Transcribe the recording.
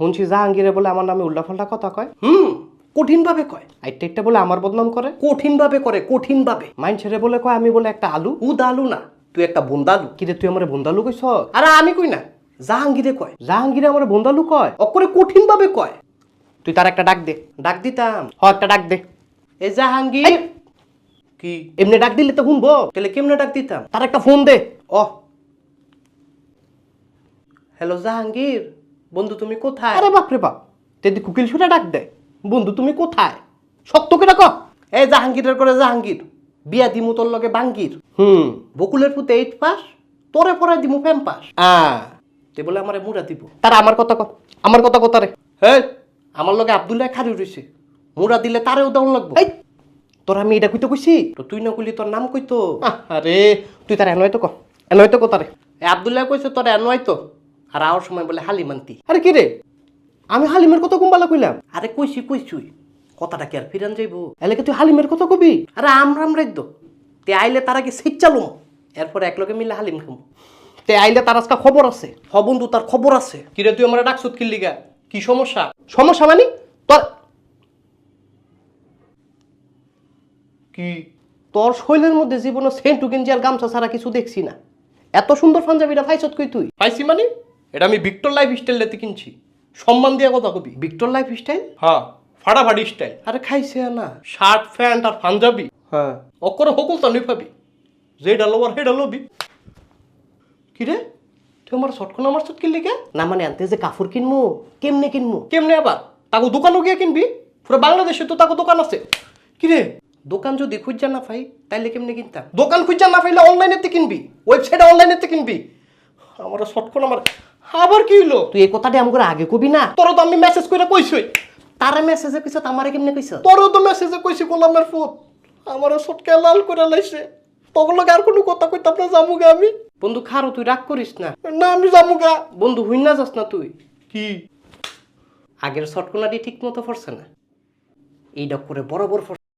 শুনছি জাহাঙ্গীরে বলে আমার নামে উল্টাপাল্টা কথা কয়। কঠিন ভাবে কয়। আইটা একটা বলে আমার বদনাম করে। কঠিন ভাবে করে, কঠিন ভাবে। মাইনছেরে বলে কয় আমি বলে একটা আলু। উদালু না, তুই একটা বন্দালু। কিরে তুই আমার বন্দালু কইছ? আরে আমি কই না, জাহাঙ্গীরে কয়। জাহাঙ্গীরে আমার বন্দালু কয়? অকরে কঠিন ভাবে কয়। তুই তার একটা ডাক দে। ডাক দিতাম। একটা ডাক দে। এ জাহাঙ্গীর। কি এমনি ডাক দিলে তো শুনবো। তাহলে কেমনে ডাক দিতাম? তার একটা ফোন দে। হ্যালো জাহাঙ্গীর, বন্ধু তুমি কোথায়? আরে বাপরে বাপ, তেদি কুকিল শুনে ডাক দে। বন্ধু তুমি কোথায়? শক্ত করে কও। এই জাহাঙ্গীরের করে জাহাঙ্গীর, বিয়া দিমু তোর লগে বাঙ্গির। বকুলের পুতে 8 পাস, তোরে পড়াই দিমু ফেম পাস। তে বলে আমারে মুড়া দিব। তার আমার কথা কও, আমার কথা কথা রে। হেই, আমার লগে আব্দুল্লাহ খারি রইছে, মুড়া দিলে তারেও দাউন লাগবো। এই তোর আমি এটা কইতে কইছি? তো তুই না কইলি তোর নাম কইতো। আরে তুই তার এনয় তো ক, এনয় তো কথা রে। আব্দুল্লাহ কইছে তোর এনয় তো, আর আওয়ার সময় বলে হালিমান্তি। আরে কি রে, আমি হালিমের কথা কুম্বালা কইলাম? আরে কইছি কথাটা কি আর ফিরান যাইবো? এলাকে তুই হালিমের কথা কবি? আরে আমরাম রাইদ্য তে আইলে তার আগে সিট চালুম, এরপর একলগে মিলে হালিম খামু। তে আইলে তার আজকে খবর আছে। হ বন্ধু, তার খবর আছে। কিরে তুই আমার ডাকছুত কি লিগা? কি সমস্যা? সমস্যা মানে তোর কি? তোর শৈলের মধ্যে জীবনে সেন্টু গেঞ্জি আর গামছা ছাড়া কিছু দেখছি না। এত সুন্দর পাঞ্জাবিটা পাইছত কই তুই? পাইছি মানে এটা আমি ভিক্টর লাইফ স্টাইলতে কিনছি, সম্মান দিয়ে কথা কবি। Victor life style? হ্যাঁ, ফাটাফাটি স্টাইল। আরে খাইছে না শার্ট প্যান্ট আর পাঞ্জাবি। হ্যাঁ অকরে হকুল তা নই পাবি, যেটা লবার সেটা লবি। কিরে তুই আমার শটকন আমার শট কিনলি কে? না মানে আনতে যে কাপড় কিনবো, কেমনে কিনবো? কেমনে আবার তাকে দোকানও গিয়ে কিনবি? পুরো বাংলাদেশে তো তাকে দোকান আছে। কিরে দোকান যদি খুঁজা না পাই তাইলে কেমনে কিনতাম? দোকান খুঁজা না পাইলে অনলাইনেতে কিনবি, ওয়েবসাইটে অনলাইনেতে কিনবি। আমার শটকন আমার আবার কি হইলো? তুই এই কথাটা আমাকে আগে কবি না? তোর তো আমি মেসেজ করে কইছই। তারা মেসেজে কইছ, আমারে কেমনে কইছ? তোরও তো মেসেজে কইছি গোলামের ফুট, আমারও শটকে লাল করে লাইছে। তগলকে আর কোনো কথা কইতাম না, জামুগা আমি। বন্ধু খারো, তুই রাগ করিস না। না আমি জামুগা। বন্ধু হইন না যাস না তুই। কি? আগের শটকোনাটি ঠিক মতো পড়ছে না, এইটা করে বরাবর